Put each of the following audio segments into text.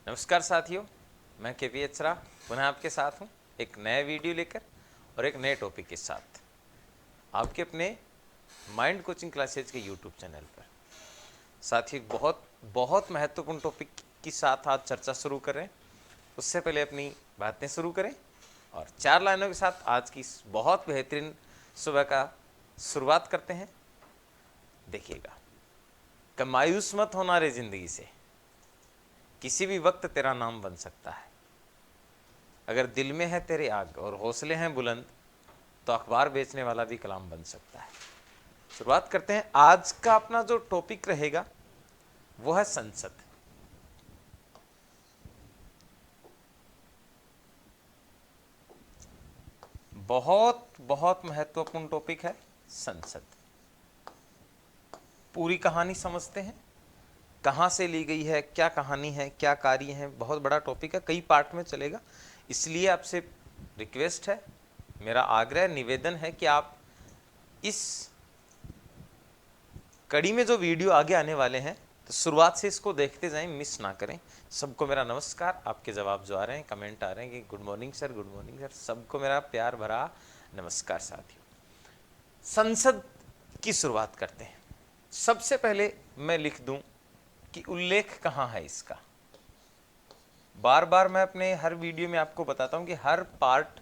नमस्कार साथियों, मैं केपी अचरा पुनः आपके साथ हूँ एक नया वीडियो लेकर और एक नए टॉपिक के साथ आपके अपने माइंड कोचिंग क्लासेज के यूट्यूब चैनल पर। साथियों, बहुत बहुत महत्वपूर्ण टॉपिक के साथ आज चर्चा शुरू कर रहे हैं। उससे पहले अपनी बातें शुरू करें और 4 लाइनों के साथ आज की बहुत बेहतरीन सुबह का शुरुआत करते हैं। देखिएगा, कि मायूस मत होना रे जिंदगी से, किसी भी वक्त तेरा नाम बन सकता है। अगर दिल में है तेरे आग और हौसले हैं बुलंद, तो अखबार बेचने वाला भी कलाम बन सकता है। शुरुआत करते हैं। आज का अपना जो टॉपिक रहेगा वो है संसद। बहुत बहुत महत्वपूर्ण टॉपिक है संसद। पूरी कहानी समझते हैं, कहाँ से ली गई है, क्या कहानी है, क्या कार्य है। बहुत बड़ा टॉपिक है, कई पार्ट में चलेगा। इसलिए आपसे रिक्वेस्ट है, मेरा आग्रह निवेदन है कि आप इस कड़ी में जो वीडियो आगे आने वाले हैं तो शुरुआत से इसको देखते जाएं, मिस ना करें। सबको मेरा नमस्कार। आपके जवाब जो आ रहे हैं, कमेंट आ रहे हैं कि good morning sir, good morning sir, सबको मेरा प्यार भरा नमस्कार। साथियों, संसद की शुरुआत करते हैं। सबसे पहले मैं लिख दूं कि उल्लेख कहाँ है इसका। बार बार मैं अपने हर वीडियो में आपको बताता हूं कि हर पार्ट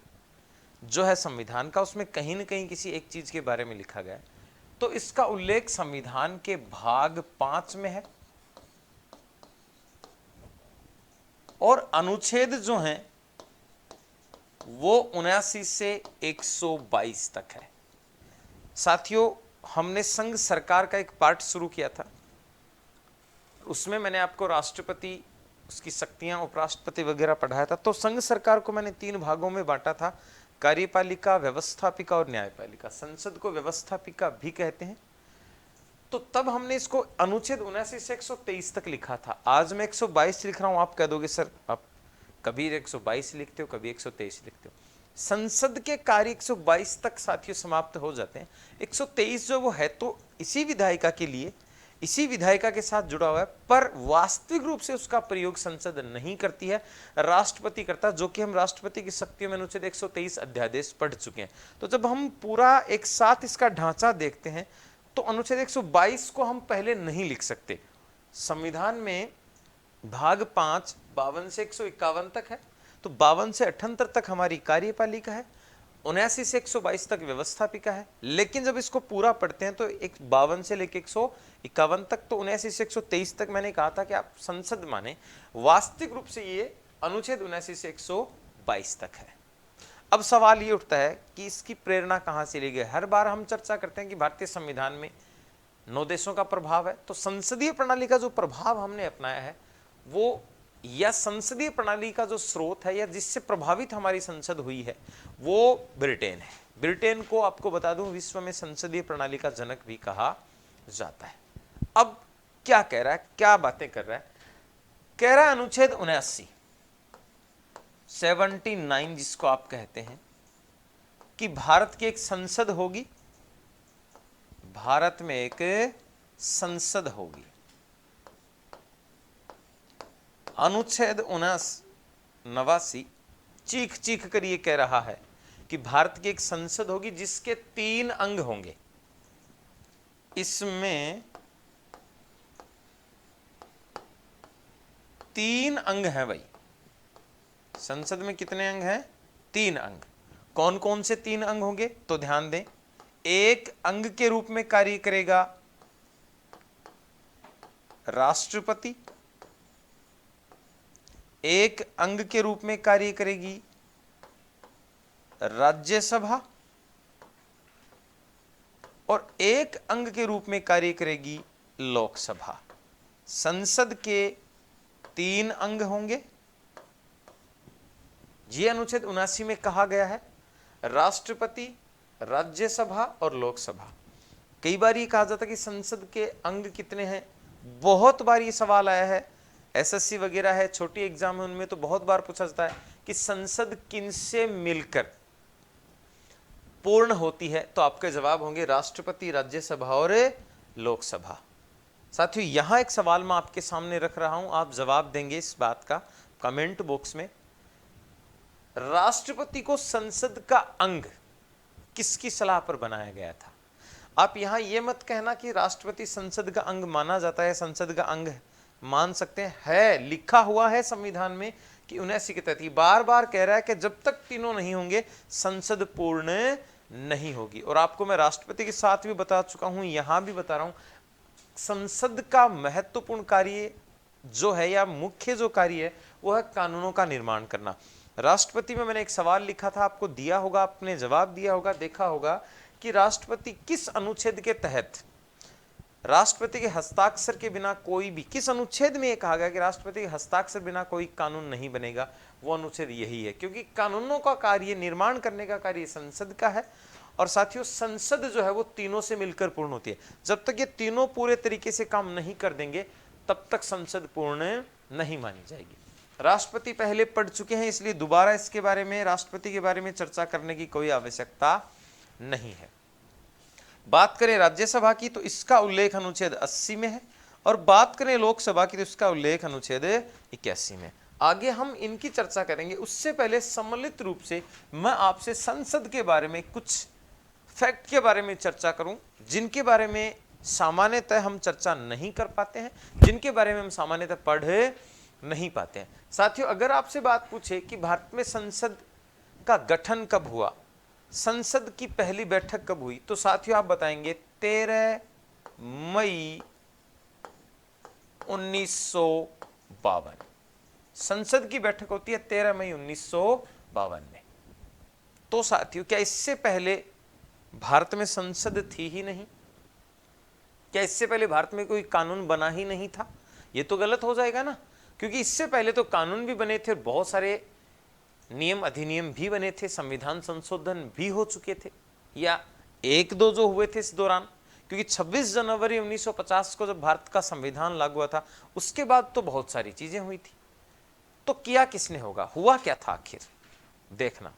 जो है संविधान का, उसमें कहीं न कहीं किसी एक चीज के बारे में लिखा गया है। तो इसका उल्लेख संविधान के भाग 5 में है और अनुच्छेद जो हैं वो 79 से 122 तक है। साथियों, हमने संघ सरकार का एक पार्ट शुरू किया था, उसमें मैंने आपको राष्ट्रपति, उसकी शक्तियां, उपराष्ट्रपति वगैरह पढ़ाया था। तो संघ सरकार को मैंने 3 भागों में बांटा था, कार्यपालिका, व्यवस्थापिका और न्यायपालिका। संसद को व्यवस्थापिका भी कहते हैं। तो तब हमने इसको अनुच्छेद 79 से 123 तक लिखा था। आज मैं 122 लिख रहा हूं। आप कह दोगे सर आप कभी 122 लिखते हो, कभी 123 लिखते हो। संसद के कार्य 122 तक साथियों समाप्त हो जाते हैं। 123 जो वो है तो इसी विधायिका के लिए, इसी विधायिका के साथ जुड़ा हुआ है, पर वास्तविक रूप से उसका प्रयोग संसद नहीं करती है, राष्ट्रपति करता है, जो कि हम राष्ट्रपति की शक्तियों में अनुच्छेद 123 अध्यादेश पढ़ चुके हैं। तो जब हम पूरा एक साथ इसका ढांचा देखते हैं तो अनुच्छेद 122 को हम पहले नहीं लिख सकते। संविधान में भाग 5 52 से 151 तक है, तो 52 से 78 तक हमारी कार्यपालिका है, 79 से 122 तक व्यवस्थापिका है। लेकिन जब इसको पूरा पढ़ते हैं तो 52 से लेकर 151 तक, तो 79 से 123 तक मैंने कहा था कि आप संसद माने, वास्तविक रूप से ये अनुच्छेद 79 से 122 तक है। अब सवाल ये उठता है कि इसकी प्रेरणा कहां से ली गई। हर बार हम चर्चा करते हैं कि भारतीय संविधान में 9 देशों का प्रभाव है, तो संसदीय प्रणाली का जो प्रभाव हमने अपनाया है वो, या संसदीय प्रणाली का जो स्रोत है या जिससे प्रभावित हमारी संसद हुई है, वो ब्रिटेन है। ब्रिटेन को आपको बता दूं, विश्व में संसदीय प्रणाली का जनक भी कहा जाता है। अब क्या कह रहा है, क्या बातें कर रहा है? कह रहा है अनुच्छेद 79 जिसको आप कहते हैं कि भारत की एक संसद होगी, भारत में एक संसद होगी। अनुच्छेद 79 चीख चीख कर ये कह रहा है कि भारत की एक संसद होगी जिसके 3 अंग होंगे। इसमें 3 अंग हैं भाई। संसद में कितने अंग हैं? 3 अंग। कौन कौन से 3 अंग होंगे? तो ध्यान दें, एक अंग के रूप में कार्य करेगा राष्ट्रपति, एक अंग के रूप में कार्य करेगी राज्यसभा और एक अंग के रूप में कार्य करेगी लोकसभा। संसद के 3 अंग होंगे। ये अनुच्छेद 79 में कहा गया है, राष्ट्रपति, राज्यसभा और लोकसभा। कई बार ये कहा जाता है कि संसद के अंग कितने हैं। बहुत बार ये सवाल आया है, एसएससी वगैरह है, छोटी एग्जाम है, उनमें तो बहुत बार पूछा जाता है कि संसद किनसे मिलकर पूर्ण होती है। तो आपके जवाब होंगे राष्ट्रपति, राज्यसभा और लोकसभा। साथियों यहां एक सवाल मैं आपके सामने रख रहा हूं, आप जवाब देंगे इस बात का कमेंट बॉक्स में। राष्ट्रपति को संसद का अंग किसकी सलाह पर बनाया गया था? आप यहां यह मत कहना कि राष्ट्रपति संसद का अंग माना जाता है, संसद का अंग मान सकते हैं, है लिखा हुआ है संविधान में कि 79 के तहत। बार बार कह रहा है कि जब तक तीनों नहीं होंगे संसद पूर्ण नहीं होगी। और आपको मैं राष्ट्रपति के साथ भी बता चुका हूं, यहां भी बता रहा हूं, संसद का महत्वपूर्ण कार्य जो है या मुख्य जो कार्य है वो है कानूनों का निर्माण करना। राष्ट्रपति में मैंने एक सवाल लिखा था, आपको दिया होगा, आपने जवाब दिया होगा, देखा होगा कि राष्ट्रपति किस अनुच्छेद के तहत, राष्ट्रपति के हस्ताक्षर के बिना कोई भी, किस अनुच्छेद में यह कहा गया कि राष्ट्रपति के हस्ताक्षर बिना कोई कानून नहीं बनेगा? वो अनुच्छेद यही है, क्योंकि कानूनों का कार्य, निर्माण करने का कार्य संसद का है। और साथियों संसद जो है वो तीनों से मिलकर पूर्ण होती है। जब तक ये तीनों पूरे तरीके से काम नहीं कर देंगे तब तक संसद पूर्ण नहीं मानी जाएगी। राष्ट्रपति पहले पढ़ चुके हैं, इसलिए दोबारा इसके बारे में, राष्ट्रपति के बारे में चर्चा करने की कोई आवश्यकता नहीं है। बात करें राज्यसभा की तो इसका उल्लेख अनुच्छेद 80 में है, और बात करें लोकसभा की तो इसका उल्लेख अनुच्छेद 81 में। आगे हम इनकी चर्चा करेंगे, उससे पहले सम्मिलित रूप से मैं आपसे संसद के बारे में कुछ फैक्ट के बारे में चर्चा करूं, जिनके बारे में सामान्यतः हम चर्चा नहीं कर पाते हैं, जिनके बारे में हम सामान्यतः पढ़ नहीं पाते हैं। साथियों अगर आपसे बात पूछे कि भारत में संसद का गठन कब हुआ, संसद की पहली बैठक कब हुई, तो साथियों आप बताएंगे 13 मई 1952। संसद की बैठक होती है 13 मई 1952 में। तो साथियों क्या इससे पहले भारत में संसद थी ही नहीं? क्या इससे पहले भारत में कोई कानून बना ही नहीं था? ये तो गलत हो जाएगा ना, क्योंकि इससे पहले तो कानून भी बने थे, बहुत सारे नियम अधिनियम भी बने थे, संविधान संशोधन भी हो चुके थे, या एक दो जो हुए थे इस दौरान, क्योंकि 26 जनवरी 1950 को जब भारत का संविधान लागू हुआ था उसके बाद तो बहुत सारी चीजें हुई थी। तो किया किसने होगा, हुआ क्या था आखिर? देखना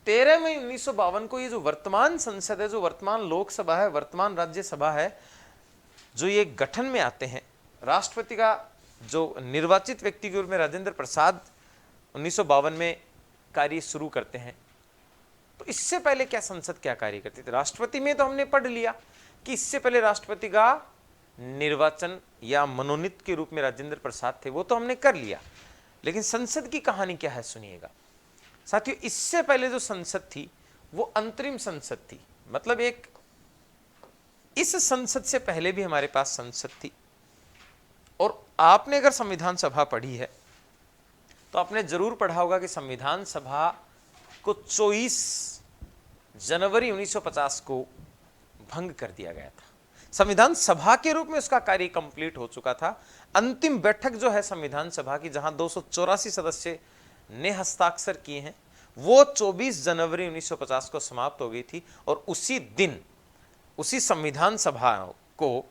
13 मई 1952 को ये जो वर्तमान संसद है, जो वर्तमान लोकसभा है, वर्तमान राज्यसभा है, जो ये गठन में आते हैं, राष्ट्रपति का जो निर्वाचित व्यक्ति के रूप में राजेंद्र प्रसाद 1952 में कार्य शुरू करते हैं। तो इससे पहले क्या संसद क्या कार्य करती थी? राष्ट्रपति में तो हमने पढ़ लिया कि इससे पहले राष्ट्रपति का निर्वाचन या मनोनीत के रूप में राजेंद्र प्रसाद थे, वो तो हमने कर लिया। लेकिन संसद की कहानी क्या है सुनिएगा साथियों। इससे पहले जो संसद थी वो अंतरिम संसद थी, मतलब एक, इस संसद से पहले भी हमारे पास संसद थी। और आपने अगर संविधान सभा पढ़ी है तो आपने जरूर पढ़ा होगा कि संविधान सभा को 24 जनवरी 1950 को भंग कर दिया गया था। संविधान सभा के रूप में उसका कार्य कंप्लीट हो चुका था। अंतिम बैठक जो है संविधान सभा की, जहां 284 सदस्य ने हस्ताक्षर किए हैं, वो 24 जनवरी 1950 को समाप्त हो गई थी। और उसी दिन उसी संविधान सभा को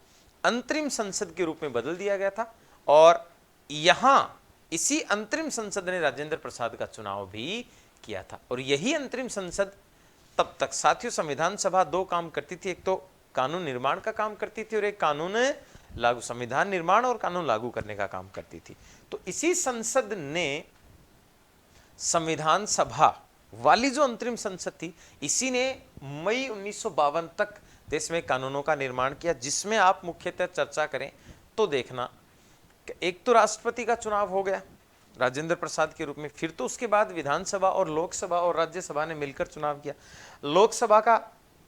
अंतरिम संसद के रूप में बदल दिया गया था। और यहां इसी अंतरिम संसद ने राजेंद्र प्रसाद का चुनाव भी किया था। और यही अंतरिम संसद तब तक साथियों, संविधान सभा दो काम करती थी, एक तो कानून निर्माण का काम करती थी और एक कानून लागू, संविधान निर्माण और कानून लागू करने का काम करती थी। तो इसी संसद ने संविधान सभा वाली जो अंतरिम संसद थी, इसी ने मई 1952 तक देश में कानूनों का निर्माण किया, जिसमें आप मुख्यतः चर्चा करें तो देखना एक तो राष्ट्रपति का चुनाव हो गया राजेंद्र प्रसाद के रूप में, फिर तो उसके बाद विधानसभा और लोकसभा और राज्यसभा ने मिलकर चुनाव किया। लोकसभा का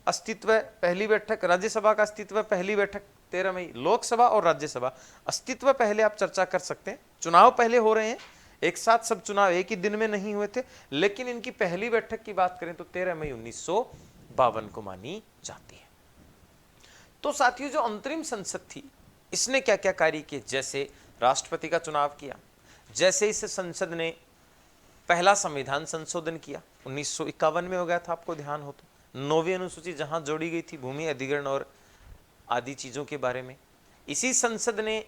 अस्तित्व पहली बैठक, राज्यसभा का अस्तित्व पहली बैठक 13 मई, लोकसभा और राज्यसभा अस्तित्व पहले आप चर्चा कर सकते हैं। चुनाव पहले हो रहे हैं, एक साथ सब चुनाव एक ही दिन में नहीं हुए थे, लेकिन इनकी पहली बैठक की बात करें तो 13 मई 1952 को मानी जाती है। तो साथियों जो अंतरिम संसद थी इसने क्या क्या कार्य किए, जैसे राष्ट्रपति का चुनाव किया, जैसे इस संसद ने पहला संविधान संशोधन किया 1951 में हो गया था, आपको ध्यान हो तो 9वीं अनुसूची जहां जोड़ी गई थी भूमि अधिग्रहण और आदि चीजों के बारे में। इसी संसद ने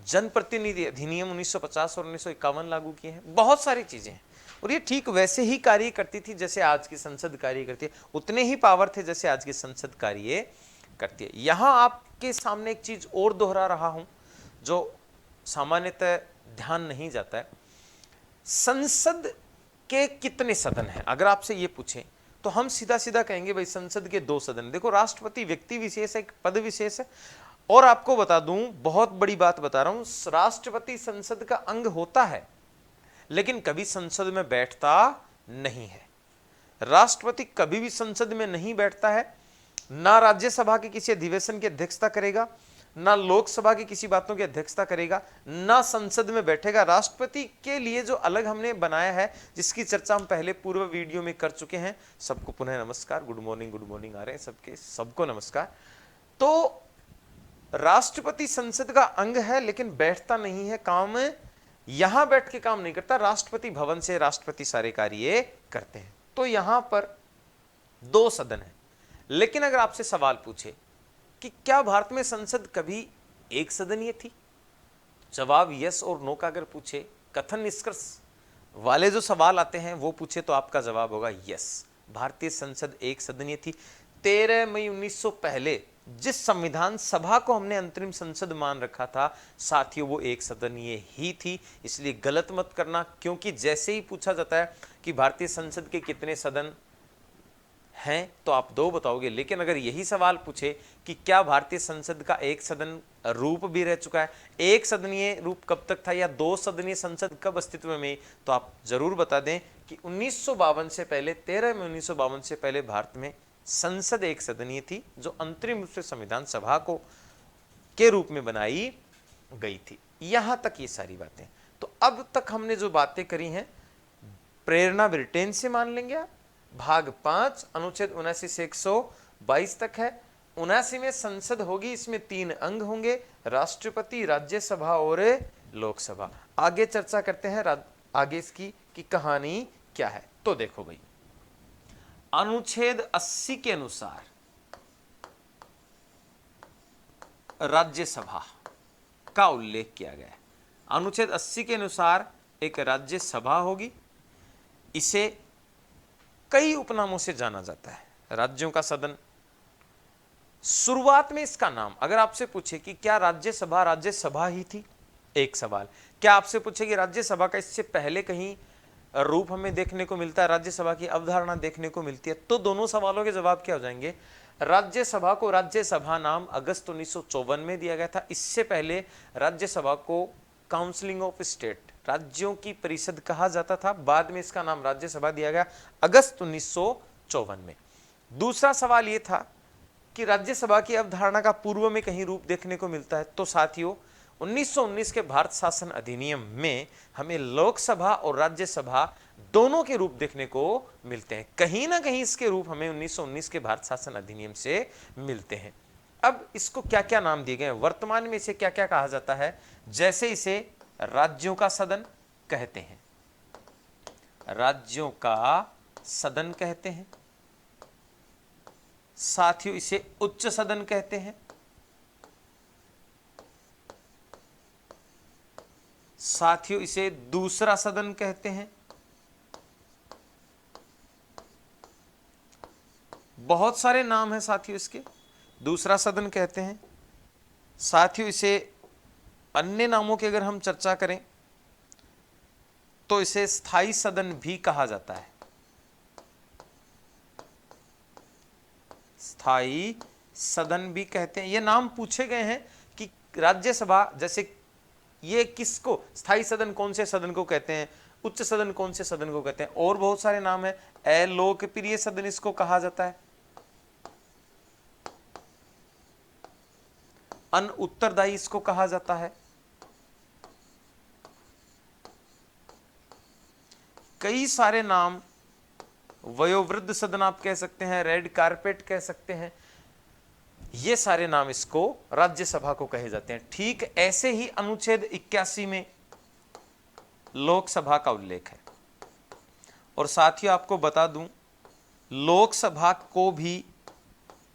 जनप्रतिनिधि अधिनियम 1950 और 1951 लागू किए हैं। बहुत सारी चीजें हैं और ये ठीक वैसे ही कार्य करती थी जैसे आज की संसद कार्य करती है, उतने ही पावर थे जैसे आज की संसद कार्य करती है। यहां आपके सामने एक चीज और दोहरा रहा हूं जो सामान्यतः ध्यान नहीं जाता है। संसद के कितने सदन हैं? अगर आपसे ये पूछें तो हम सीधा सीधा कहेंगे भाई संसद के 2 सदन। देखो, राष्ट्रपति व्यक्ति विशेष है, एक पद विशेष है। और आपको बता दूं, बहुत बड़ी बात बता रहा हूं, राष्ट्रपति संसद का अंग होता है लेकिन कभी संसद में बैठता नहीं है। राष्ट्रपति कभी भी संसद में नहीं बैठता है, ना राज्यसभा के किसी अधिवेशन की अध्यक्षता करेगा, ना लोकसभा की किसी बातों की अध्यक्षता करेगा, ना संसद में बैठेगा। राष्ट्रपति के लिए जो अलग हमने बनाया है, जिसकी चर्चा हम पहले पूर्व वीडियो में कर चुके हैं। सबको पुनः नमस्कार, गुड मॉर्निंग आ रहे हैं सबके, सबको नमस्कार। तो राष्ट्रपति संसद का अंग है लेकिन बैठता नहीं है, काम यहां बैठ के काम नहीं करता, राष्ट्रपति भवन से राष्ट्रपति सारे कार्य करते हैं। तो यहां पर 2 सदन है। लेकिन अगर आपसे सवाल पूछे कि क्या भारत में संसद कभी एक सदनीय थी, जवाब यस और नो का अगर पूछे, कथन निष्कर्ष वाले जो सवाल आते हैं वो पूछे, तो आपका जवाब होगा यस, भारतीय संसद एक सदनीय थी। 13 मई 1900 पहले जिस संविधान सभा को हमने अंतरिम संसद मान रखा था साथियों, वो एक सदनीय ही थी। इसलिए गलत मत करना, क्योंकि जैसे ही पूछा जाता है कि भारतीय संसद के कितने सदन हैं तो आप 2 बताओगे। लेकिन अगर यही सवाल पूछे कि क्या भारतीय संसद का एक सदन रूप भी रह चुका है, एक सदनीय रूप कब तक था, या 2 सदनीय संसद कब अस्तित्व में, तो आप जरूर बता दें कि 1952 से पहले, 13 में 1952 से पहले भारत में संसद एक सदनीय थी, जो अंतरिम रूप से संविधान सभा को के रूप में बनाई गई थी। यहां तक ये सारी बातें। तो अब तक हमने जो बातें करी हैं, प्रेरणा ब्रिटेन से मान लेंगे आप। भाग 5 अनुच्छेद 79 से 122 तक है। 79 में संसद होगी, इसमें 3 अंग होंगे, राष्ट्रपति, राज्यसभा और लोकसभा। आगे चर्चा करते हैं आगे इसकी कि कहानी क्या है। तो देखो भाई, अनुच्छेद 80 के अनुसार राज्यसभा का उल्लेख किया गया है। अनुच्छेद 80 के अनुसार एक राज्यसभा होगी। इसे कई उपनामों से जाना जाता है, राज्यों का सदन। शुरुआत में इसका नाम, अगर आपसे पूछे कि क्या राज्यसभा राज्यसभा ही थी, एक सवाल। क्या आपसे पूछे कि राज्यसभा का इससे पहले कहीं रूप हमें देखने को मिलता है, राज्यसभा की अवधारणा देखने को मिलती है, तो दोनों सवालों के जवाब क्या हो जाएंगे। राज्यसभा को राज्यसभा नाम अगस्त 1954 में दिया गया था। इससे पहले राज्यसभा को काउंसिलिंग ऑफ स्टेट, राज्यों की परिषद कहा जाता था। बाद में इसका नाम राज्यसभा दिया गया अगस्त 1954 में। दूसरा सवाल यह था कि राज्यसभा की अवधारणा का पूर्व में कहीं रूप देखने को मिलता है, तो साथियों 1919 के भारत शासन अधिनियम में हमें लोकसभा और राज्यसभा दोनों के रूप देखने को मिलते हैं। कहीं ना कहीं इसके रूप हमें 1919 के भारत शासन अधिनियम से मिलते हैं। अब इसको क्या क्या नाम दिए गए हैं, वर्तमान में इसे क्या क्या कहा जाता है। जैसे इसे राज्यों का सदन कहते हैं, राज्यों का सदन कहते हैं। साथियों इसे उच्च सदन कहते हैं। साथियों इसे दूसरा सदन कहते हैं। बहुत सारे नाम हैं साथियों इसके, दूसरा सदन कहते हैं। साथियों इसे अन्य नामों की अगर हम चर्चा करें तो इसे स्थायी सदन भी कहा जाता है। स्थायी सदन भी कहते हैं। ये नाम पूछे गए हैं कि राज्यसभा, जैसे ये किसको, स्थायी सदन कौन से सदन को कहते हैं, उच्च सदन कौन से सदन को कहते हैं, और बहुत सारे नाम है। अलोकप्रिय सदन इसको कहा जाता है, अनउत्तरदायी इसको कहा जाता है। कई सारे नाम, वयोवृद्ध सदन आप कह सकते हैं, रेड कारपेट कह सकते हैं। ये सारे नाम इसको राज्यसभा को कहे जाते हैं। ठीक ऐसे ही अनुच्छेद 81 में लोकसभा का उल्लेख है। और साथियों आपको बता दूं, लोकसभा को भी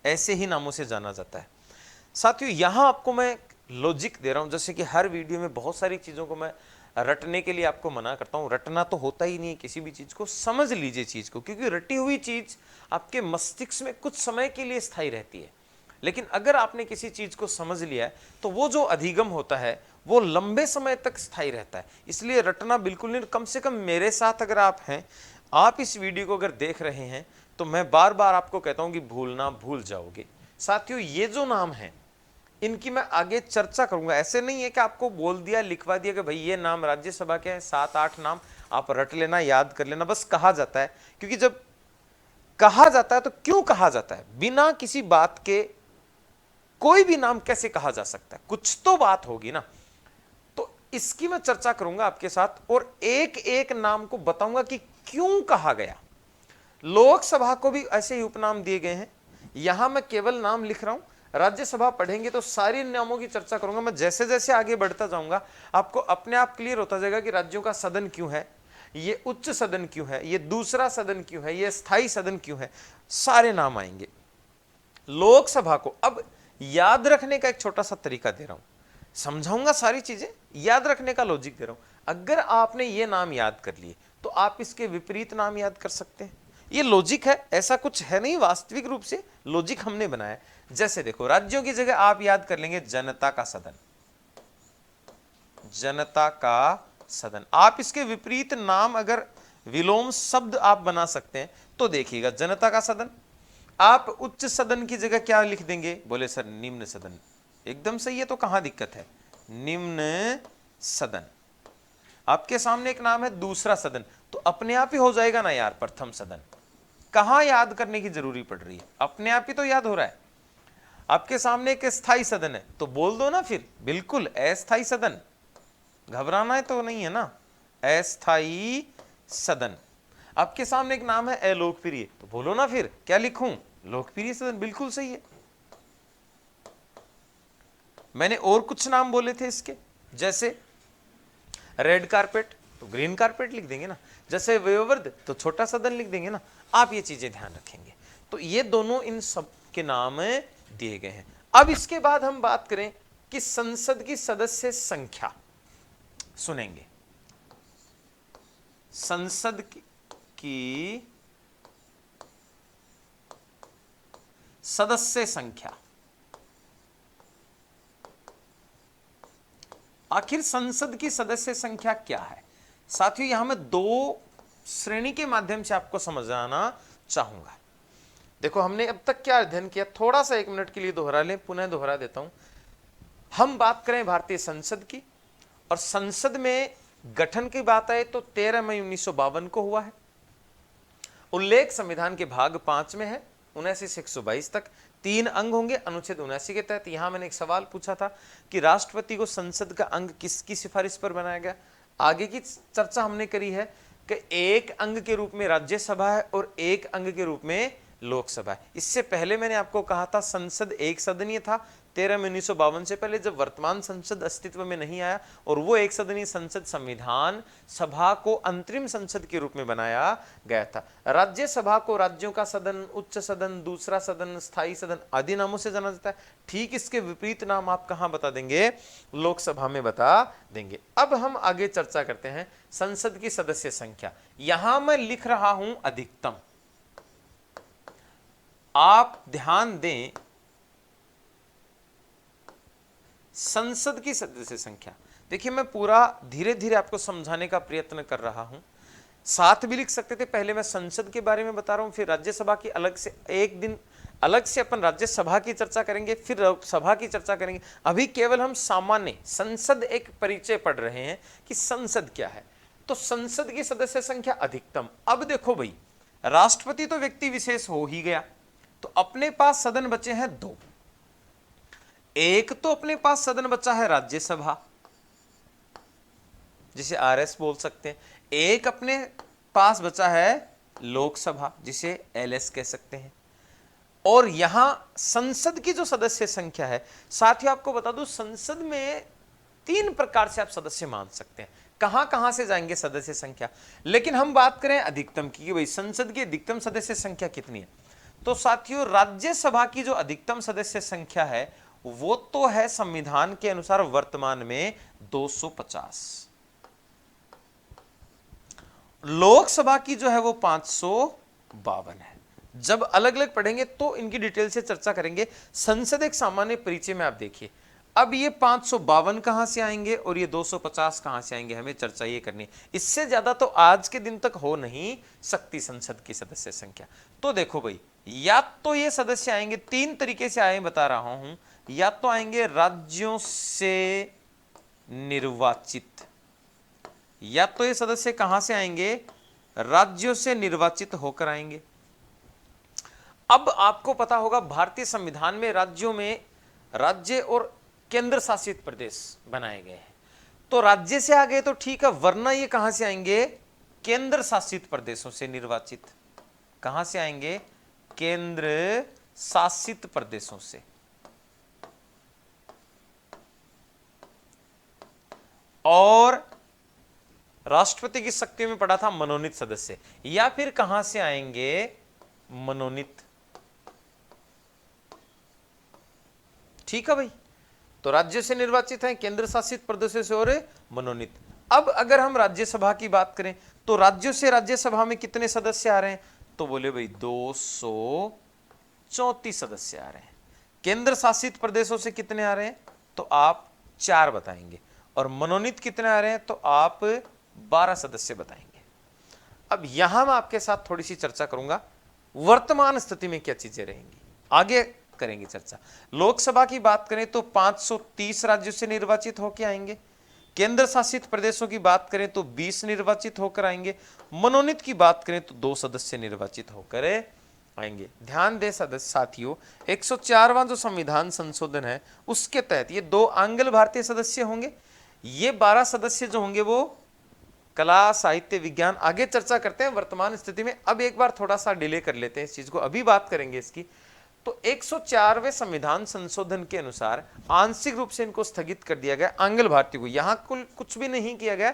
ऐसे ही नामों से जाना जाता है। साथियों यहां आपको मैं लॉजिक दे रहा हूं, जैसे कि हर वीडियो में बहुत सारी चीजों को मैं रटने के लिए आपको मना करता हूं। रटना तो होता ही नहीं है किसी भी चीज को, समझ लीजिए चीज को, क्योंकि रटी हुई चीज आपके मस्तिष्क में कुछ समय के लिए स्थायी रहती है। लेकिन अगर आपने किसी चीज को समझ लिया है तो वो जो अधिगम होता है वो लंबे समय तक स्थायी रहता है। इसलिए रटना बिल्कुल नहीं, कम से कम मेरे साथ अगर आप हैं, आप इस वीडियो को अगर देख रहे हैं, तो मैं बार बार आपको कहता हूं कि भूलना भूल जाओगे। साथियों, ये जो नाम है इनकी मैं आगे चर्चा करूंगा। ऐसे नहीं है कि आपको बोल दिया, लिखवा दिया कि भाई ये नाम राज्यसभा के हैं, 7-8 नाम आप रट लेना, याद कर लेना। बस कहा जाता है, क्योंकि जब कहा जाता है तो क्यों कहा जाता है, बिना किसी बात के कोई भी नाम कैसे कहा जा सकता है, कुछ तो बात होगी ना। तो इसकी मैं चर्चा करूंगा आपके साथ और एक एक नाम को बताऊंगा कि क्यों कहा गया। लोकसभा को भी ऐसे ही उपनाम दिए गए हैं, यहां मैं केवल नाम लिख रहा हूं। राज्यसभा पढ़ेंगे तो सारी नामों की चर्चा करूंगा मैं। जैसे जैसे आगे बढ़ता जाऊंगा आपको अपने आप क्लियर होता जाएगा कि राज्यों का सदन क्यों है, ये उच्च सदन क्यों है, ये दूसरा सदन क्यों है, ये स्थायी सदन क्यों है, सारे नाम आएंगे। लोकसभा को अब याद रखने का एक छोटा सा तरीका दे रहा हूं, समझाऊंगा सारी चीजें, याद रखने का लॉजिक दे रहा हूं। अगर आपने ये नाम याद कर लिए तो आप इसके विपरीत नाम याद कर सकते हैं। ये लॉजिक है, ऐसा कुछ है नहीं, वास्तविक रूप से लॉजिक हमने बनाया। जैसे देखो, राज्यों की जगह आप याद कर लेंगे जनता का सदन, जनता का सदन। आप इसके विपरीत नाम अगर विलोम शब्द आप बना सकते हैं तो देखिएगा, जनता का सदन। आप उच्च सदन की जगह क्या लिख देंगे, बोले सर निम्न सदन। एकदम सही है, तो कहां दिक्कत है, निम्न सदन। आपके सामने एक नाम है दूसरा सदन, तो अपने आप ही हो जाएगा ना यार प्रथम सदन। कहां याद करने की जरूरी पड़ रही है, अपने आप ही तो याद हो रहा है। आपके सामने एक स्थायी सदन है तो बोल दो ना फिर, बिल्कुल अस्थायी सदन, घबराना है तो नहीं है ना, अस्थायी सदन। आपके सामने एक नाम है अलोकप्रिय, तो बोलो ना फिर, क्या लिखूं, लोकप्रिय सदन, बिल्कुल सही है। मैंने और कुछ नाम बोले थे इसके, जैसे रेड कारपेट तो ग्रीन कारपेट लिख देंगे ना, जैसे वयोवृद्ध तो छोटा सदन लिख देंगे ना। आप ये चीजें ध्यान रखेंगे। तो ये दोनों इन सब के नाम दिए गए हैं। अब इसके बाद हम बात करें कि संसद की सदस्य संख्या सुनेंगे, संसद की सदस्य संख्या। आखिर संसद की सदस्य संख्या क्या है। साथियों, यहां मैं दो श्रेणी के माध्यम से आपको समझाना चाहूंगा। देखो, हमने अब तक क्या अध्ययन किया, थोड़ा सा 1 मिनट के लिए दोहरा लें, पुनः दोहरा देता हूं। हम बात करें भारतीय संसद की, और संसद में गठन की बात आए तो 13 मई 1952 को हुआ है। उल्लेख संविधान के भाग 5 में है, 79 से 122 तक 3 अंग होंगे अनुच्छेद 79 के तहत। यहां मैंने एक सवाल पूछा था कि राष्ट्रपति को संसद का अंग किसकी सिफारिश पर बनाया गया। आगे की चर्चा हमने करी है कि एक अंग के रूप में राज्यसभा है और एक अंग के रूप में लोकसभा है। इससे पहले मैंने आपको कहा था संसद एक सदनीय था 13 मई 1952 से पहले, जब वर्तमान संसद अस्तित्व में नहीं आया, और वो एक सदनीय संसद संविधान सभा को अंतरिम संसद के रूप में बनाया गया था। राज्यसभा को राज्यों का सदन, उच्च सदन, दूसरा सदन, स्थायी सदन आदि नामों से जाना जाता है। ठीक इसके विपरीत नाम आप कहां बता देंगे, लोकसभा में बता देंगे। अब हम आगे चर्चा करते हैं संसद की सदस्य संख्या। यहां मैं लिख रहा हूं अधिकतम, आप ध्यान दें, संसद की सदस्य संख्या। देखिए, मैं पूरा धीरे धीरे आपको समझाने का प्रयत्न कर रहा हूं, साथ भी लिख सकते थे। पहले मैं संसद के बारे में बता रहा हूं, फिर राज्यसभा की अलग से एक दिन अलग से अपन राज्यसभा की चर्चा करेंगे, फिर लोकसभा की चर्चा करेंगे। अभी केवल हम सामान्य संसद एक परिचय पढ़ रहे हैं कि संसद क्या है। तो संसद की सदस्य संख्या अधिकतम। अब देखो भाई, राष्ट्रपति तो व्यक्ति विशेष हो ही गया, तो अपने पास सदन बचे हैं 2। एक तो अपने पास सदन बचा है राज्यसभा, जिसे आरएस बोल सकते हैं। एक अपने पास बचा है लोकसभा, जिसे एलएस कह सकते हैं। और यहां संसद की जो सदस्य संख्या है, साथियों आपको बता दूं, संसद में 3 प्रकार से आप सदस्य मान सकते हैं। कहां कहां से जाएंगे सदस्य संख्या, लेकिन हम बात करें अधिकतम की, भाई संसद की अधिकतम सदस्य संख्या कितनी है। तो साथियों, राज्यसभा की जो अधिकतम सदस्य संख्या है वो तो है संविधान के अनुसार वर्तमान में 250। लोकसभा की जो है वो 552 है। जब अलग अलग पढ़ेंगे तो इनकी डिटेल से चर्चा करेंगे। संसद एक सामान्य परिचय में आप देखिए, अब ये 552 कहां से आएंगे और ये 250 कहां से आएंगे, हमें चर्चा ये करनी है। इससे ज्यादा तो आज के दिन तक हो नहीं सकती संसद की सदस्य संख्या। तो देखो भाई, या तो ये सदस्य आएंगे, तीन तरीके से आए बता रहा हूं, या तो आएंगे राज्यों से निर्वाचित, या तो ये सदस्य कहां से आएंगे, राज्यों से निर्वाचित होकर आएंगे। अब आपको पता होगा भारतीय संविधान में राज्यों में राज्य और केंद्र शासित प्रदेश बनाए गए हैं, तो राज्य से आ गए तो ठीक है, वरना ये कहां से आएंगे, केंद्र शासित प्रदेशों से निर्वाचित। कहां से आएंगे, केंद्र शासित प्रदेशों से। और राष्ट्रपति की शक्ति में पड़ा था मनोनीत सदस्य, या फिर कहां से आएंगे, मनोनीत। ठीक है भाई, तो राज्य से निर्वाचित हैं, केंद्र शासित प्रदेशों से और मनोनीत। अब अगर हम राज्यसभा की बात करें तो राज्यों से राज्यसभा में कितने सदस्य आ रहे हैं, तो बोले भाई 234 सदस्य आ रहे हैं। केंद्र शासित प्रदेशों से कितने आ रहे हैं, तो आप 4 बताएंगे, और मनोनीत कितने आ रहे हैं, तो आप 12 सदस्य बताएंगे। अब यहां मैं आपके साथ थोड़ी सी चर्चा करूंगा, वर्तमान स्थिति में क्या चीजें रहेंगी, आगे करेंगे चर्चा। लोकसभा की बात करें तो 530 राज्यों से निर्वाचित होकर आएंगे। केंद्र शासित प्रदेशों की बात करें तो 20 निर्वाचित होकर आएंगे। मनोनीत की बात करें तो 2 सदस्य निर्वाचित होकर आएंगे। ध्यान दे सदस्य साथियों, 104वां जो संविधान संशोधन है उसके तहत ये 2 आंग्ल भारतीय सदस्य होंगे, ये 12 सदस्य जो होंगे वो कला, साहित्य, विज्ञान। आगे चर्चा करते हैं वर्तमान स्थिति में। अब एक बार थोड़ा सा डिले कर लेते हैं इस चीज को, अभी बात करेंगे इसकी। तो 104वें संविधान संशोधन के अनुसार आंशिक रूप से इनको स्थगित कर दिया गया, आंग्ल भारतीय को। यहां कुछ भी नहीं किया गया,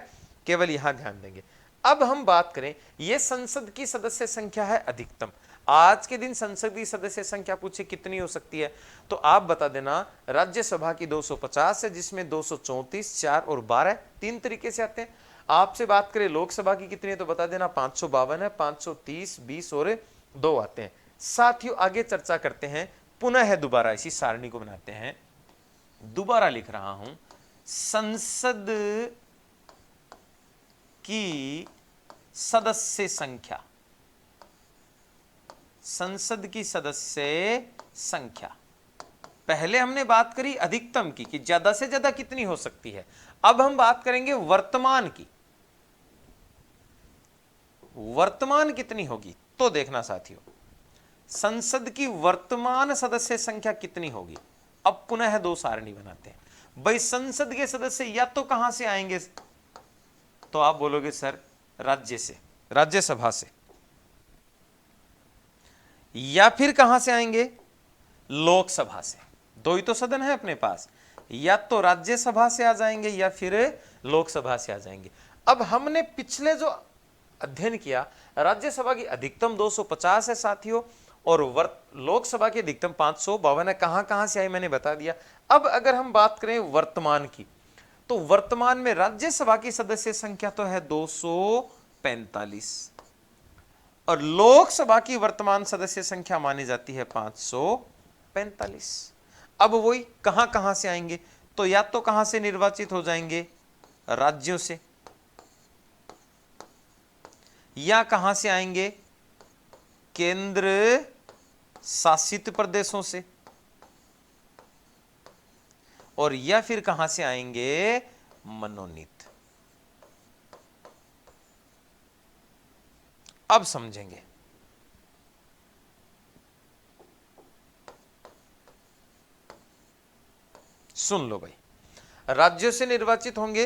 केवल यहां ध्यान देंगे। अब हम बात करें, यह संसद की सदस्य संख्या है अधिकतम। आज के दिन संसद की सदस्य संख्या पूछे कितनी हो सकती है, तो आप बता देना। राज्यसभा की 250 है, जिसमें 234, 4 और 12 तीन तरीके से आते हैं। आपसे बात करें लोकसभा की कितनी है, तो बता देना 552 है, 530, 20 और 2 आते हैं। साथियों आगे चर्चा करते हैं, पुनः दोबारा इसी सारणी को बनाते हैं। दोबारा लिख रहा हूं, संसद की सदस्य संख्या, संसद की सदस्य संख्या। पहले हमने बात करी अधिकतम की कि ज्यादा से ज्यादा कितनी हो सकती है, अब हम बात करेंगे वर्तमान की। वर्तमान कितनी होगी, तो देखना साथियों, संसद की वर्तमान सदस्य संख्या कितनी होगी। अब पुनः 2 सारणी बनाते हैं। भाई संसद के सदस्य या तो कहां से आएंगे, तो आप बोलोगे सर राज्य से, राज्यसभा से, या फिर कहां से आएंगे, लोकसभा से। 2 ही तो सदन है अपने पास, या तो राज्यसभा से आ जाएंगे या फिर लोकसभा से आ जाएंगे। अब हमने पिछले जो अध्ययन किया, राज्यसभा की अधिकतम 250 है साथियों, और लोकसभा की अधिकतम 552 है। कहां से आई मैंने बता दिया। अब अगर हम बात करें वर्तमान की, तो वर्तमान में राज्यसभा की सदस्य संख्या तो है 245, और लोकसभा की वर्तमान सदस्य संख्या मानी जाती है 545। अब वही कहां से आएंगे, तो या तो कहां से निर्वाचित हो जाएंगे, राज्यों से, या कहां से आएंगे, केंद्र शासित प्रदेशों से, और या फिर कहां से आएंगे, मनोनीत। अब समझेंगे। सुन लो भाई, राज्यों से निर्वाचित होंगे,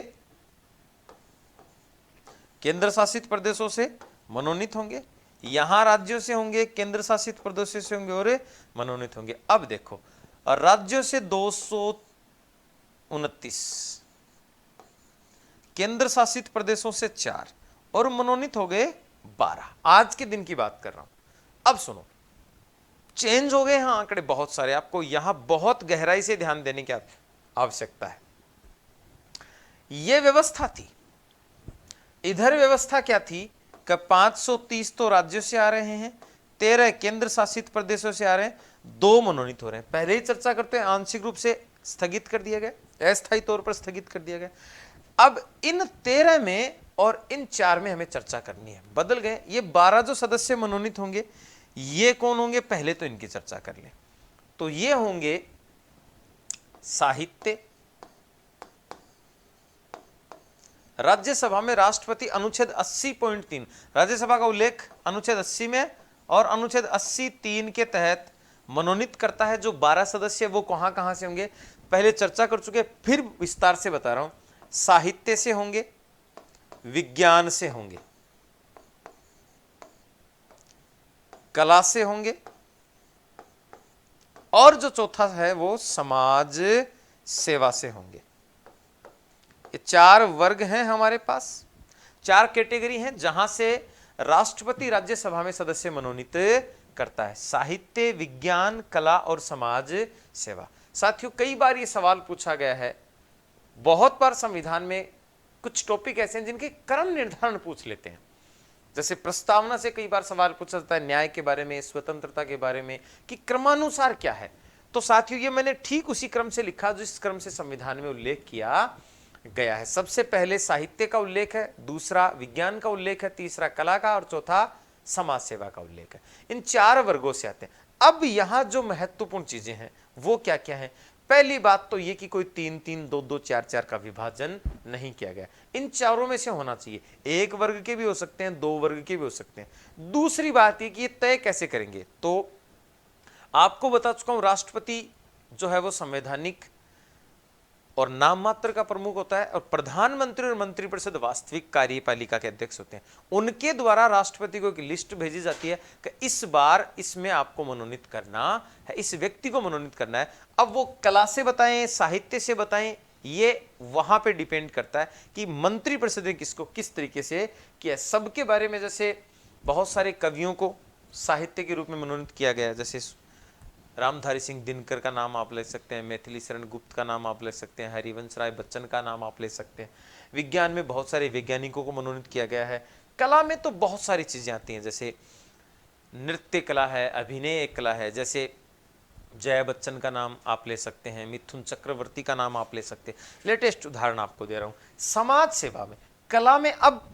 केंद्र शासित प्रदेशों से मनोनीत होंगे, यहां राज्यों से होंगे, केंद्र शासित प्रदेशों से होंगे और मनोनीत होंगे। अब देखो, राज्यों से 229, केंद्र शासित प्रदेशों से 4 और मनोनीत हो गए 12। आज के दिन की बात कर रहा हूं। अब सुनो, चेंज हो गए हैं आंकड़े बहुत सारे, आपको यहां बहुत गहराई से ध्यान देने की आवश्यकता है। यह व्यवस्था थी, इधर व्यवस्था क्या थी कि 530 तो राज्यों से आ रहे हैं, 13 केंद्र शासित प्रदेशों से आ रहे हैं, 2 मनोनीत हो रहे हैं। पहले ही चर्चा करते हैं, आंशिक रूप से स्थगित कर दिया गया, अस्थायी तौर पर स्थगित कर दिया गया। अब इन 13 में और इन 4 में हमें चर्चा करनी है। बदल गए ये 12 जो सदस्य मनोनीत होंगे, ये कौन होंगे, पहले तो इनकी चर्चा कर लें। तो ये होंगे साहित्य, राज्यसभा में राष्ट्रपति अनुच्छेद 80.3, राज्यसभा का उल्लेख अनुच्छेद 80 में और अनुच्छेद 80(3) के तहत मनोनीत करता है। जो 12 सदस्य वो कहां कहां से होंगे, पहले चर्चा कर चुके, फिर विस्तार से बता रहा हूं। साहित्य से होंगे, विज्ञान से होंगे, कला से होंगे, और जो चौथा है वो समाज सेवा से होंगे। ये 4 वर्ग हैं हमारे पास, 4 कैटेगरी हैं जहां से राष्ट्रपति राज्यसभा में सदस्य मनोनीत करता है। साहित्य, विज्ञान, कला और समाज सेवा। साथियों, कई बार ये सवाल पूछा गया है, बहुत बार संविधान में कुछ टॉपिक ऐसे हैं जिनके क्रम निर्धारण पूछ लेते हैं। जैसे प्रस्तावना से कई बार सवाल पूछा जाता है न्याय के बारे में, स्वतंत्रता के बारे में, कि क्रमानुसार क्या है। तो साथियों, ये मैंने ठीक उसी क्रम से लिखा जिस क्रम से संविधान में उल्लेख किया गया है। सबसे पहले साहित्य का उल्लेख है, दूसरा विज्ञान का उल्लेख है, तीसरा कला का, और चौथा समाज सेवा का उल्लेख है। इन 4 वर्गों से आते हैं। अब यहां जो महत्वपूर्ण चीजें हैं वो क्या क्या है। पहली बात तो ये कि कोई 3-3, 2-2, 4-4 का विभाजन नहीं किया गया। इन चारों में से होना चाहिए। 1 वर्ग के भी हो सकते हैं, 2 वर्ग के भी हो सकते हैं। दूसरी बात ये कि ये तय कैसे करेंगे, तो आपको बता चुका हूं, राष्ट्रपति जो है वो संवैधानिक और नाम मात्र का प्रमुख होता है, और प्रधानमंत्री और मंत्रिपरिषद वास्तविक कार्यपालिका के अध्यक्ष होते हैं। उनके द्वारा राष्ट्रपति को एक लिस्ट भेजी जाती है कि इस बार इसमें आपको मनोनीत करना है, इस व्यक्ति को मनोनीत करना है। अब वो कला से बताएं, साहित्य से बताएं, ये वहां पे डिपेंड करता है कि मंत्रिपरिषद ने किसको किस तरीके से किया। सबके बारे में, जैसे बहुत सारे कवियों को साहित्य के रूप में मनोनीत किया गया, जैसे रामधारी सिंह दिनकर का नाम आप ले सकते हैं, मैथिली शरण गुप्त का नाम आप ले सकते हैं, हरिवंश राय बच्चन का नाम आप ले सकते हैं। विज्ञान में बहुत सारे वैज्ञानिकों को मनोनीत किया गया है। कला में तो बहुत सारी चीजें आती हैं, जैसे नृत्य कला है, अभिनय कला है, जैसे जया बच्चन का नाम आप ले सकते हैं, मिथुन चक्रवर्ती का नाम आप ले सकते हैं। लेटेस्ट उदाहरण आपको दे रहा हूं। समाज सेवा में, कला में, अब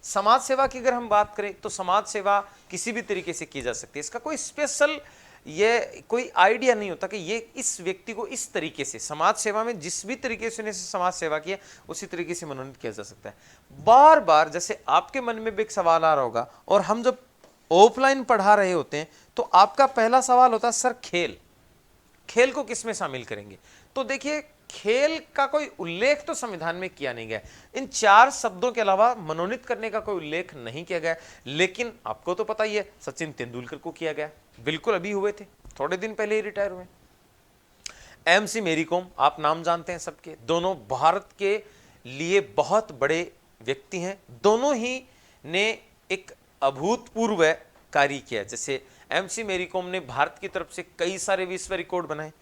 समाज सेवा की अगर हम बात करें तो समाज सेवा किसी भी तरीके से की जा सकती है। इसका कोई स्पेशल ये कोई आइडिया नहीं होता कि ये इस व्यक्ति को इस तरीके से, समाज सेवा में जिस भी तरीके से समाज सेवा की है उसी तरीके से मनोनीत किया जा सकता है। बार बार जैसे आपके मन में भी एक सवाल आ रहा होगा, और हम जब ऑफलाइन पढ़ा रहे होते हैं तो आपका पहला सवाल होता है, सर खेल को किस में शामिल करेंगे। तो देखिए, खेल का कोई उल्लेख तो संविधान में किया नहीं गया। इन 4 शब्दों के अलावा मनोनीत करने का कोई उल्लेख नहीं किया गया। लेकिन आपको तो पता ही है, सचिन तेंदुलकर को किया गया, बिल्कुल अभी हुए थे, थोड़े दिन पहले ही रिटायर हुए। MC मैरी कॉम, आप नाम जानते हैं सबके, दोनों भारत के लिए बहुत बड़े व्यक्ति हैं। दोनों ही ने एक अभूतपूर्व कार्य किया। जैसे MC मैरी कॉम ने भारत की तरफ कई कई सारे विश्व रिकॉर्ड बनाए,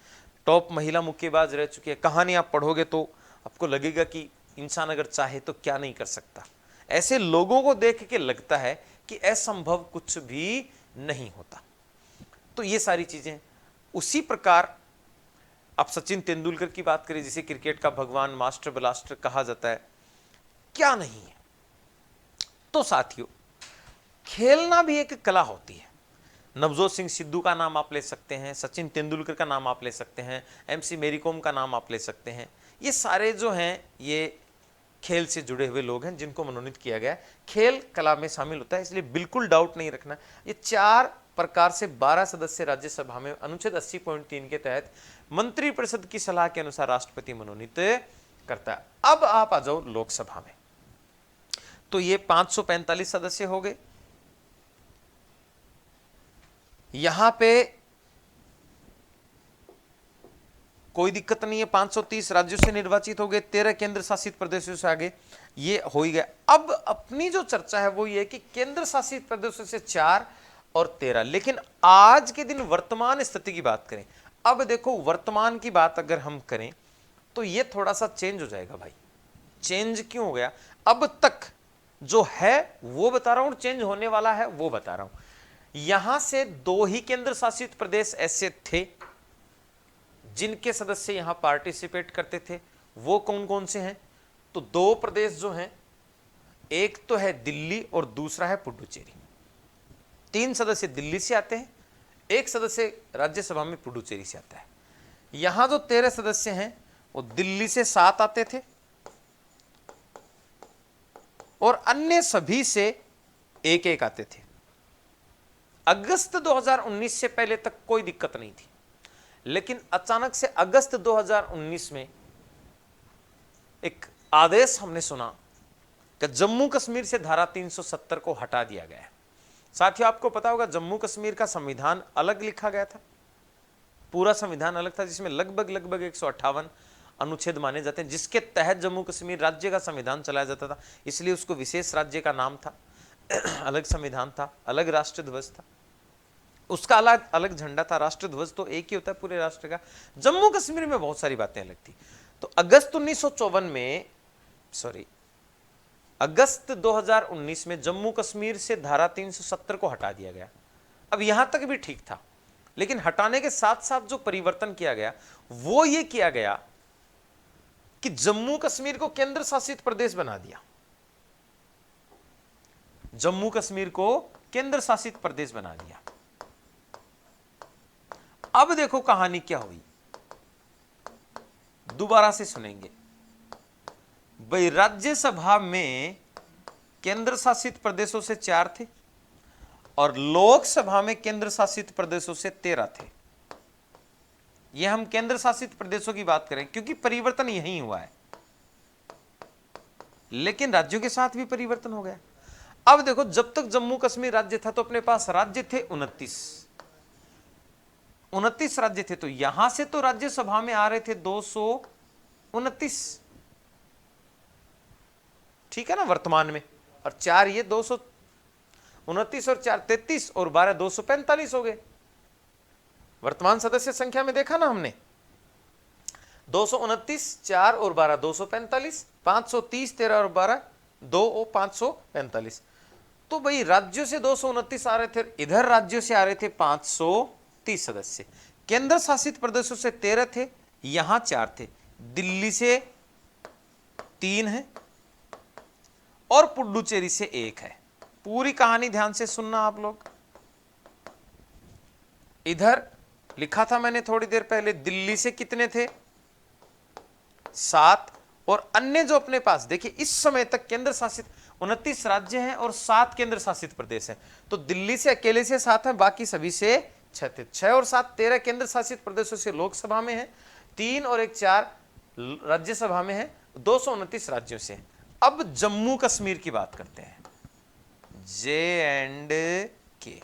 टॉप महिला मुक्केबाज रह चुकी है। कहानी आप पढ़ोगे तो आपको लगेगा कि इंसान अगर चाहे तो क्या नहीं कर सकता। ऐसे लोगों को देख के लगता है कि असंभव कुछ भी नहीं होता। तो ये सारी चीजें, उसी प्रकार अब सचिन तेंदुलकर की बात करें, जिसे क्रिकेट का भगवान, मास्टर ब्लास्टर कहा जाता है, क्या नहीं है। तो साथियों, खेलना भी एक कला होती है। नवजोत सिंह सिद्धू का नाम आप ले सकते हैं, सचिन तेंदुलकर का नाम आप ले सकते हैं, MC मैरी कॉम का नाम आप ले सकते हैं। ये सारे जो हैं ये खेल से जुड़े हुए लोग हैं जिनको मनोनीत किया गया है। खेल कला में शामिल होता है, इसलिए बिल्कुल डाउट नहीं रखना। ये 4 प्रकार से 12 सदस्य राज्यसभा में अनुच्छेद 80.3 के तहत मंत्रिपरिषद की सलाह के अनुसार राष्ट्रपति मनोनीत करता है। अब आप आ जाओ लोकसभा में, तो ये 545 सदस्य हो गए। यहां पे कोई दिक्कत नहीं है, 530 राज्यों से निर्वाचित हो गए, 13 केंद्र शासित प्रदेशों से आगे, ये हो ही गया। अब अपनी जो चर्चा है वो ये कि केंद्र शासित प्रदेशों से 4 और 13, लेकिन आज के दिन वर्तमान स्थिति की बात करें। अब देखो, वर्तमान की बात अगर हम करें तो ये थोड़ा सा चेंज हो जाएगा भाई। चेंज क्यों हो गया? अब तक जो है वो बता रहा हूं, चेंज होने वाला है वो बता रहा हूं। यहां से 2 ही केंद्र शासित प्रदेश ऐसे थे जिनके सदस्य यहां पार्टिसिपेट करते थे। वो कौन कौन से हैं? तो 2 प्रदेश जो हैं, एक तो है दिल्ली और दूसरा है पुडुचेरी। 3 सदस्य दिल्ली से आते हैं, 1 सदस्य राज्यसभा में पुडुचेरी से आता है। यहां जो 13 सदस्य हैं वो दिल्ली से 7 आते थे और अन्य सभी से 1-1 आते थे। अगस्त 2019 से पहले तक कोई दिक्कत नहीं थी, लेकिन अचानक से अगस्त 2019 में एक आदेश हमने सुना कि जम्मू कश्मीर से धारा 370 को हटा दिया गया है। साथियों, आपको पता होगा जम्मू कश्मीर का संविधान अलग लिखा गया था, पूरा संविधान अलग था, जिसमें लगभग 158 अनुच्छेद माने जाते हैं, जिसके तहत जम्मू कश्मीर राज्य का संविधान चलाया जाता था। इसलिए उसको विशेष राज्य का नाम था, अलग संविधान था, अलग राष्ट्र ध्वज था, उसका अलग अलग झंडा था। राष्ट्र ध्वज तो एक ही होता है पूरे राष्ट्र का। जम्मू कश्मीर में बहुत सारी बातें अलग थी। तो अगस्त 2019 में जम्मू कश्मीर से धारा 370 को हटा दिया गया। अब यहां तक भी ठीक था, लेकिन हटाने के साथ साथ जो परिवर्तन किया गया वो ये किया गया कि जम्मू कश्मीर को केंद्र शासित प्रदेश बना दिया। जम्मू कश्मीर को केंद्र शासित प्रदेश बना दिया। अब देखो कहानी क्या हुई, दोबारा से सुनेंगे भाई। राज्यसभा में केंद्र शासित प्रदेशों से 4 थे और लोकसभा में केंद्र शासित प्रदेशों से 13 थे। यह हम केंद्र शासित प्रदेशों की बात करें क्योंकि परिवर्तन यही हुआ है, लेकिन राज्यों के साथ भी परिवर्तन हो गया। अब देखो, जब तक जम्मू कश्मीर राज्य था तो अपने पास राज्य थे 29 राज्य थे। तो यहां से तो राज्यसभा में आ रहे थे 229, ठीक है ना, वर्तमान में। और 4 ये 229 और 4 33 और 12 245 हो गए। वर्तमान सदस्य संख्या में देखा ना हमने, 229, 4 और 12 245, 530, 13 और 12 2 और 545। तो भाई राज्यों से 229 आ रहे थे, इधर राज्यों से आ रहे थे 530 सदस्य। केंद्र शासित प्रदेशों से 13 थे, यहां 4 थे, दिल्ली से 3 है और पुडुचेरी से 1 है। पूरी कहानी ध्यान से सुनना आप लोग। इधर लिखा था मैंने थोड़ी देर पहले, दिल्ली से कितने थे? 7। और अन्य जो अपने पास, देखिए इस समय तक केंद्र शासित 29 राज्य हैं और 7 केंद्र शासित प्रदेश हैं। तो दिल्ली से अकेले से 7 हैं, बाकी सभी से 6 थे। 6 और 7 13 केंद्र शासित प्रदेशों से लोकसभा में है, 3 और 1 4 राज्यसभा में है, 229 राज्यों से। अब जम्मू कश्मीर की बात करते हैं, J&K।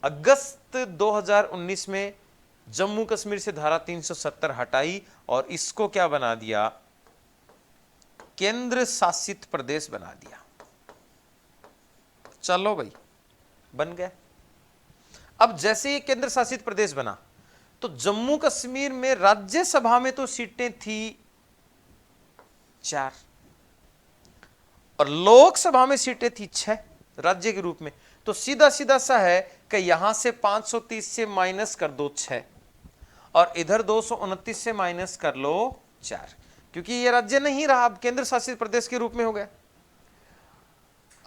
अगस्त 2019 में जम्मू कश्मीर से धारा 370 हटाई और इसको क्या बना दिया? केंद्र शासित प्रदेश बना दिया। चलो भाई, बन गया। अब जैसे ये केंद्र शासित प्रदेश बना तो जम्मू कश्मीर में राज्यसभा में तो सीटें थी 4 और लोकसभा में सीटें थी 6 राज्य के रूप में। तो सीधा सीधा सा है कि यहां से 530 से माइनस कर दो 6 और इधर 229 से माइनस कर लो 4, क्योंकि ये राज्य नहीं रहा, अब केंद्र शासित प्रदेश के रूप में हो गया।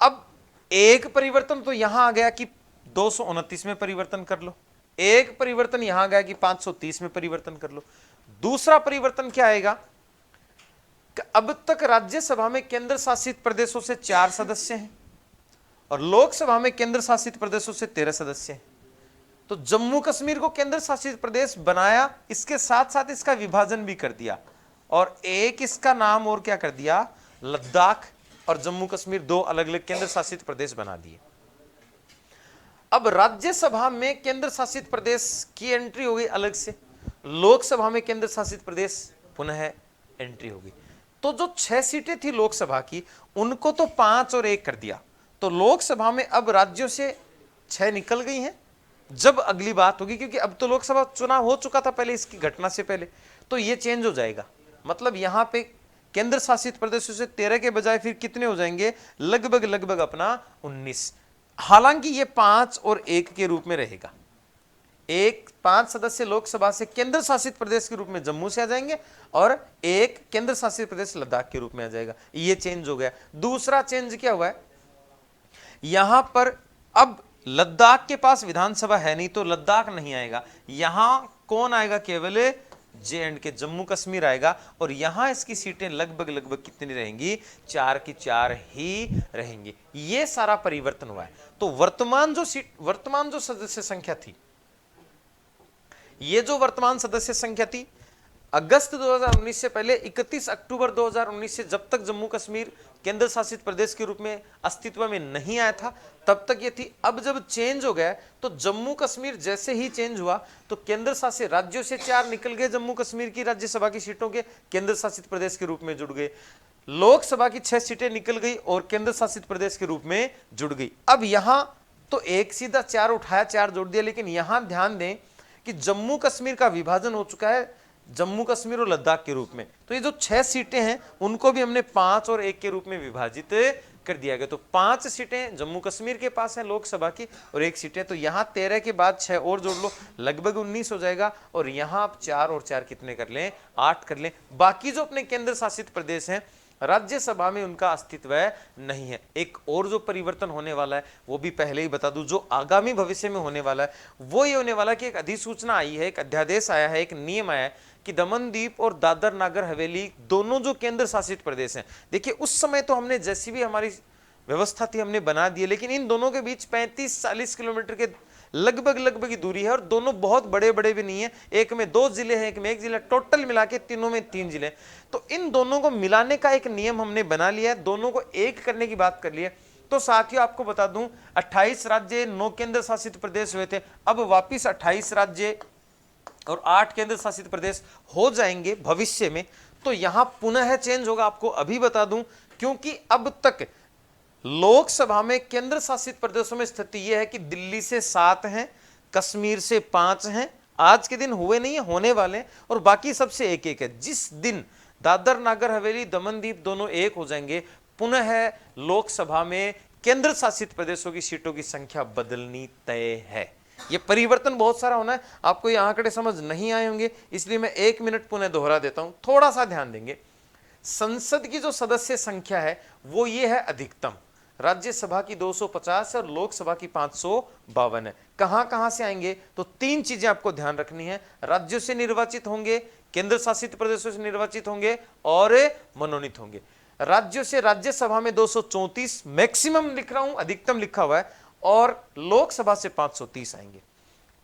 अब एक परिवर्तन तो यहां आ गया कि 229 में परिवर्तन कर लो, एक परिवर्तन यहां गया कि 530 में परिवर्तन कर लो। दूसरा परिवर्तन क्या आएगा कि अब तक राज्यसभा में केंद्र शासित प्रदेशों से 4 सदस्य हैं और लोकसभा में केंद्र शासित प्रदेशों से 13 सदस्य हैं। तो जम्मू कश्मीर को केंद्र शासित प्रदेश बनाया, इसके साथ साथ इसका विभाजन भी कर दिया और एक इसका नाम और क्या कर दिया? लद्दाख और जम्मू कश्मीर 2 अलग अलग केंद्र शासित प्रदेश बना दिए। अब राज्यसभा में केंद्र शासित प्रदेश की एंट्री हो गई अलग से, लोकसभा में केंद्र शासित प्रदेश पुनः एंट्री होगी। तो जो 6 सीटें थी लोकसभा की, उनको तो 5 और 1 कर दिया। तो लोकसभा में अब राज्यों से 6 निकल गई हैं। जब अगली बात होगी, क्योंकि अब तो लोकसभा चुनाव हो चुका था पहले, इसकी घटना से पहले, तो ये चेंज हो जाएगा। मतलब यहां पे केंद्र शासित प्रदेशों से 13 के बजाय फिर कितने हो जाएंगे? लगभग अपना 19। हालांकि ये 5 और 1 के रूप में रहेगा। 5 सदस्य लोकसभा से केंद्र शासित प्रदेश के रूप में जम्मू से आ जाएंगे और 1 केंद्र शासित प्रदेश लद्दाख के रूप में आ जाएगा। ये चेंज हो गया। दूसरा चेंज क्या हुआ है, यहां पर अब लद्दाख के पास विधानसभा है नहीं तो लद्दाख नहीं आएगा। यहां कौन आएगा, केवल J&K जम्मू कश्मीर आएगा। और यहां इसकी सीटें लगभग कितनी रहेंगी, 4 की 4 ही रहेंगी। ये सारा परिवर्तन हुआ है। तो वर्तमान जो सदस्य संख्या थी, ये जो वर्तमान सदस्य संख्या थी, अगस्त 2019 से पहले 31 अक्टूबर 2019 से जब तक जम्मू कश्मीर केंद्र शासित प्रदेश के रूप में अस्तित्व में नहीं आया था तब तक ये थी। अब जब चेंज हो गया तो जम्मू कश्मीर जैसे ही चेंज हुआ तो केंद्र शासित राज्यों से 4 निकल गए, जम्मू कश्मीर की राज्यसभा की सीटों के केंद्र शासित प्रदेश के रूप में जुड़ गए। लोकसभा की 6 सीटें निकल गई और केंद्र शासित प्रदेश के रूप में जुड़ गई। अब यहां तो एक सीधा 4 उठाया, 4 जोड़ दिया, लेकिन यहां ध्यान दें कि जम्मू कश्मीर का विभाजन हो चुका है जम्मू कश्मीर और लद्दाख के रूप में। तो ये जो 6 सीटें हैं उनको भी हमने 5 और 1 के रूप में विभाजित कर दिया गया। तो 5 सीटें जम्मू कश्मीर के पास हैं लोकसभा की और 1 सीटें, तो यहां 13 के बाद 6 और जोड़ लो, लगभग 19 हो जाएगा। और यहां आप 4 और 4 कितने कर लें, 8 कर लें। बाकी जो अपने केंद्र शासित प्रदेश हैं राज्यसभा में उनका अस्तित्व नहीं है। एक और जो परिवर्तन होने वाला है वो भी पहले ही बता दूं, जो आगामी भविष्य में होने वाला है वो ये होने वाला है कि एक अधिसूचना आई है, एक अध्यादेश आया है, एक नियम आया है कि दमन-दीव और दादर नागर हवेली दोनों जो केंद्र शासित प्रदेश हैं, देखिए उस समय तो हमने जैसी भी हमारी व्यवस्था थी हमने बना दी है, लेकिन इन दोनों के बीच 35-40 किलोमीटर के लगभग की दूरी है और दोनों बहुत बड़े बड़े भी नहीं है। एक में 2 जिले हैं, एक में 1 जिला, टोटल मिला के तीनों में 3 जिले। तो इन दोनों को मिलाने का एक नियम हमने बना लिया है, दोनों को एक करने की बात कर ली है। तो साथियों आपको बता दूं 28 राज्य 9 केंद्र शासित प्रदेश हुए थे, अब वापिस 28 राज्य और 8 केंद्र शासित प्रदेश हो जाएंगे भविष्य में। तो यहां पुनः चेंज होगा, आपको अभी बता दूं, क्योंकि अब तक लोकसभा में केंद्र शासित प्रदेशों में स्थिति यह है कि दिल्ली से 7 हैं, कश्मीर से 5 हैं, आज के दिन हुए नहीं है, होने वाले हैं, और बाकी सबसे 1-1 है। जिस दिन दादर नागर हवेली दमन दीव दोनों एक हो जाएंगे, पुनः लोकसभा में केंद्र शासित प्रदेशों की सीटों की संख्या बदलनी तय है। ये परिवर्तन बहुत सारा होना है, आपको ये आंकड़े समझ नहीं आए होंगे, इसलिए मैं 1 मिनट पुनः दोहरा देता हूं, थोड़ा सा ध्यान देंगे। संसद की जो सदस्य संख्या है वो ये है अधिकतम, राज्यसभा की 250 और लोकसभा की 552 है। कहां से आएंगे, तो 3 चीजें आपको ध्यान रखनी है, राज्यों से निर्वाचित होंगे, केंद्र शासित प्रदेशों से निर्वाचित होंगे और मनोनीत होंगे। राज्यों से राज्यसभा में 234 मैक्सिमम लिख रहा हूं, अधिकतम लिखा हुआ है, और लोकसभा से 530 आएंगे।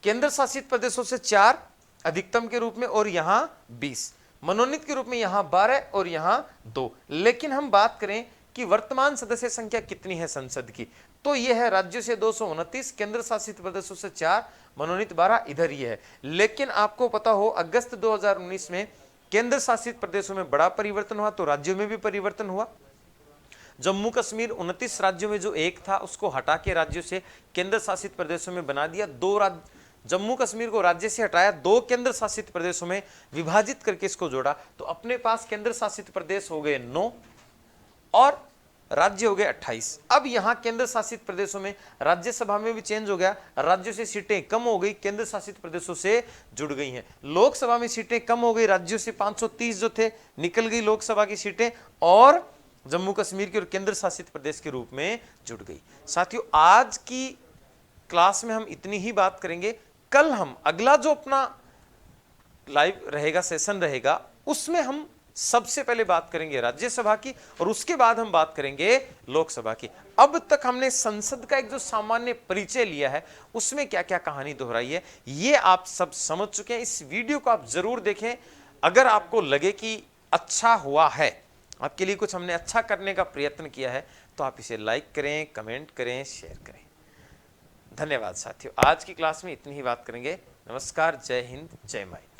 केंद्र शासित प्रदेशों से 4 अधिकतम के रूप में और यहां 20, मनोनीत के रूप में यहां 12 और यहां 2। लेकिन हम बात करें कि वर्तमान सदस्य संख्या कितनी है संसद की, तो यह है राज्यों से 229, केंद्र शासित प्रदेशों से 4, मनोनीत 12, इधर ये है। लेकिन आपको पता हो अगस्त 2019 में केंद्र शासित प्रदेशों में बड़ा परिवर्तन हुआ, तो राज्यों में भी परिवर्तन हुआ। जम्मू कश्मीर 29 राज्यों में जो 1 था उसको हटा के राज्यों से केंद्र शासित प्रदेशों में बना दिया। 2 राज्य जम्मू कश्मीर को राज्य से हटाया, 2 केंद्र शासित प्रदेशों में विभाजित करके इसको जोड़ा, तो अपने पास केंद्र शासित प्रदेश हो गए 9 और राज्य हो गए 28। अब यहां केंद्र शासित प्रदेशों में राज्यसभा में भी चेंज हो गया, राज्यों से सीटें कम हो गई, केंद्र शासित प्रदेशों से जुड़ गई हैं। लोकसभा में सीटें कम हो गई, राज्यों से 530 जो थे निकल गई लोकसभा की सीटें और जम्मू कश्मीर के और केंद्र शासित प्रदेश के रूप में जुड़ गई। साथियों आज की क्लास में हम इतनी ही बात करेंगे। कल हम अगला जो अपना लाइव रहेगा, सेशन रहेगा, उसमें हम सबसे पहले बात करेंगे राज्यसभा की और उसके बाद हम बात करेंगे लोकसभा की। अब तक हमने संसद का एक जो सामान्य परिचय लिया है उसमें क्या क्या कहानी दोहराई है ये आप सब समझ चुके हैं। इस वीडियो को आप जरूर देखें। अगर आपको लगे कि अच्छा हुआ है, आपके लिए कुछ हमने अच्छा करने का प्रयत्न किया है, तो आप इसे लाइक करें, कमेंट करें, शेयर करें। धन्यवाद साथियों, आज की क्लास में इतनी ही बात करेंगे। नमस्कार, जय हिंद, जय माई।